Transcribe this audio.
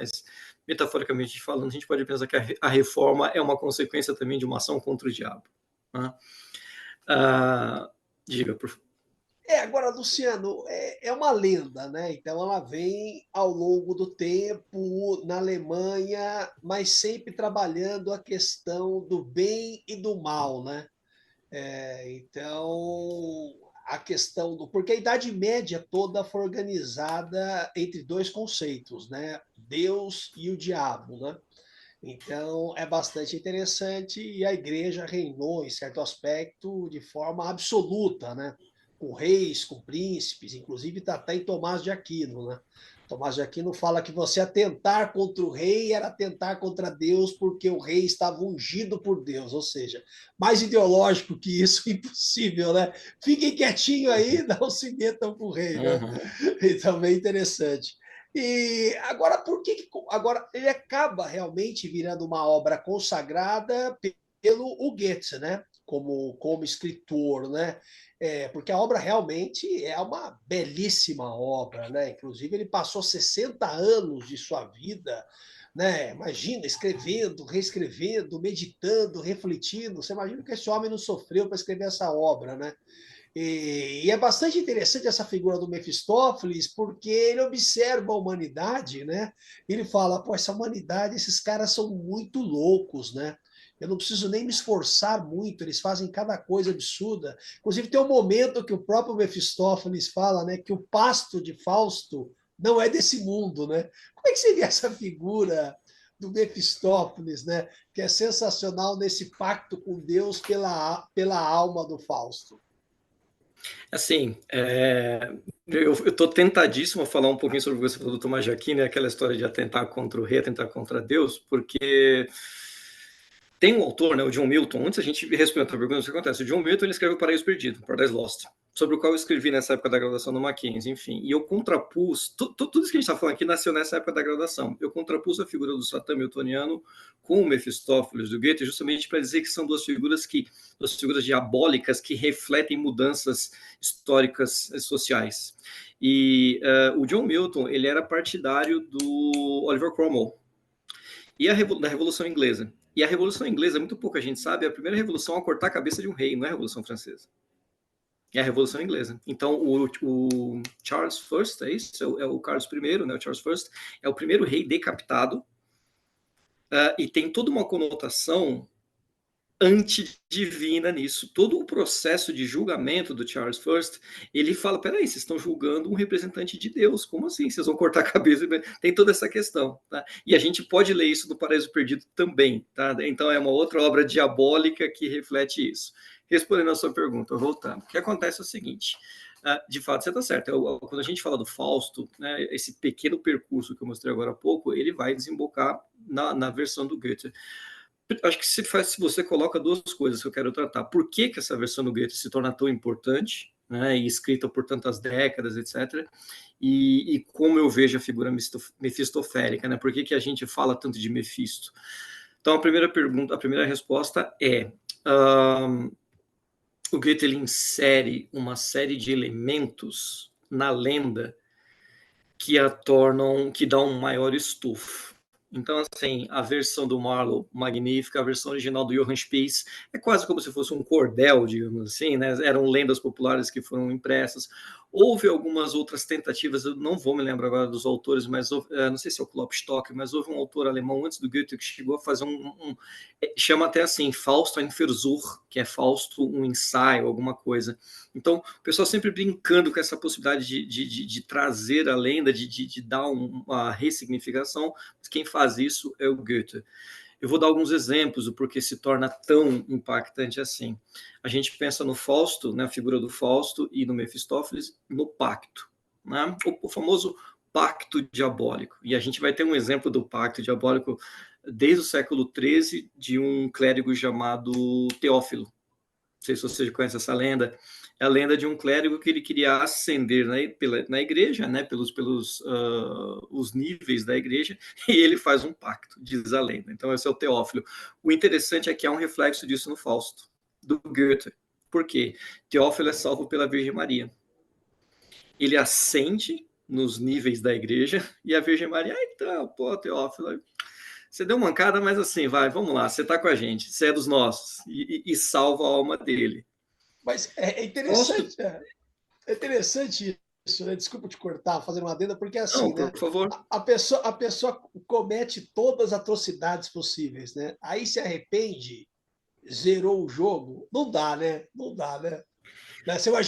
mas metaforicamente falando, a gente pode pensar que a reforma é uma consequência também de uma ação contra o diabo. Né? Diga, por favor. Agora, Luciano, é uma lenda, né? Então ela vem ao longo do tempo na Alemanha, mas sempre trabalhando a questão do bem e do mal, né? Então, a questão do. Porque a Idade Média toda foi organizada entre dois conceitos, né? Deus e o diabo, né? Então, é bastante interessante e a igreja reinou, em certo aspecto, de forma absoluta, né? Com reis, com príncipes, inclusive está até em Tomás de Aquino, né? Tomás de Aquino fala que você atentar contra o rei era atentar contra Deus porque o rei estava ungido por Deus, ou seja, mais ideológico que isso, impossível, né? Fiquem quietinho aí, não se metam com o rei, né? Então, bem interessante. E agora, por que agora ele acaba realmente virando uma obra consagrada pelo o Goethe, né? Como escritor, né? Porque a obra realmente é uma belíssima obra, né? Inclusive, ele passou 60 anos de sua vida, né? Imagina, escrevendo, reescrevendo, meditando, refletindo. Você imagina que esse homem não sofreu para escrever essa obra, né? E é bastante interessante essa figura do Mefistófeles, porque ele observa a humanidade, né? Ele fala, pô, essa humanidade, esses caras são muito loucos, né? Eu não preciso nem me esforçar muito, eles fazem cada coisa absurda. Inclusive, tem um momento que o próprio Mefistófeles fala, né, que o pasto de Fausto não é desse mundo, né? Como é que seria essa figura do Mefistófeles, né? Que é sensacional nesse pacto com Deus pela alma do Fausto. Assim, eu estou tentadíssimo a falar um pouquinho sobre o que você falou do Tomás de Aquino, aquela história de atentar contra o rei, atentar contra Deus, porque tem um autor, né, o John Milton, antes a gente responder a pergunta, o que acontece? O John Milton ele escreveu Paraíso Perdido, Paradise Lost, sobre o qual eu escrevi nessa época da graduação no Mackenzie, enfim, e eu contrapus, tudo isso que a gente está falando aqui nasceu nessa época da graduação, eu contrapus a figura do Satã Miltoniano com o Mefistófeles do Goethe, justamente para dizer que são duas figuras diabólicas que refletem mudanças históricas sociais. E o John Milton, ele era partidário do Oliver Cromwell, e da Revolução Inglesa. E a Revolução Inglesa, muito pouca gente sabe, é a primeira revolução a cortar a cabeça de um rei, não é a Revolução Francesa. É a Revolução Inglesa. Então, o Charles I, é isso? É o Carlos I, né? O Charles I, é o primeiro rei decapitado, e tem toda uma conotação antidivina nisso. Todo o processo de julgamento do Charles I, ele fala, peraí, vocês estão julgando um representante de Deus, como assim? Vocês vão cortar a cabeça? Tem toda essa questão, tá? E a gente pode ler isso no Paraíso Perdido também, tá? Então é uma outra obra diabólica que reflete isso. Respondendo a sua pergunta, voltando, o que acontece é o seguinte, de fato, você está certo, quando a gente fala do Fausto, né, esse pequeno percurso que eu mostrei agora há pouco, ele vai desembocar na versão do Goethe. Acho que se você coloca duas coisas que eu quero tratar. Por que essa versão do Goethe se torna tão importante, né, e escrita por tantas décadas, etc., e como eu vejo a figura mefistofélica, né? Por que a gente fala tanto de Mefisto? Então, a primeira resposta é... o Goethe ele insere uma série de elementos na lenda que dão um maior estofo. Então, assim, a versão do Marlowe, magnífica, a versão original do Johann Spies é quase como se fosse um cordel, digamos assim, né? Eram lendas populares que foram impressas. Houve algumas outras tentativas, eu não vou me lembrar agora dos autores, mas não sei se é o Klopstock, mas houve um autor alemão antes do Goethe que chegou a fazer chama até assim, Fausto ein Versuch, que é Fausto um ensaio, alguma coisa. Então, o pessoal sempre brincando com essa possibilidade de trazer a lenda, de dar uma ressignificação. Quem faz isso é o Goethe. Eu vou dar alguns exemplos do porquê se torna tão impactante assim. A gente pensa no Fausto, né, a figura do Fausto, e no Mefistófeles, no pacto, né? O famoso pacto diabólico. E a gente vai ter um exemplo do pacto diabólico desde o século XIII, de um clérigo chamado Teófilo. Não sei se você conhece essa lenda. É a lenda de um clérigo que ele queria ascender na igreja, né, pelos os níveis da igreja, e ele faz um pacto, diz a lenda. Então, esse é o Teófilo. O interessante é que há um reflexo disso no Fausto, do Goethe. Por quê? Teófilo é salvo pela Virgem Maria. Ele ascende nos níveis da igreja, e a Virgem Maria, então, pô, Teófilo, você deu mancada, mas assim, vai, vamos lá, você está com a gente, você é dos nossos, e salva a alma dele. Mas é Fausto, interessante, é interessante isso, né? Desculpa te cortar, fazer uma adenda, porque não, assim, né? por favor. A pessoa comete todas as atrocidades possíveis, né? Aí se arrepende, zerou o jogo, não dá, né? Não dá, né? Você imagina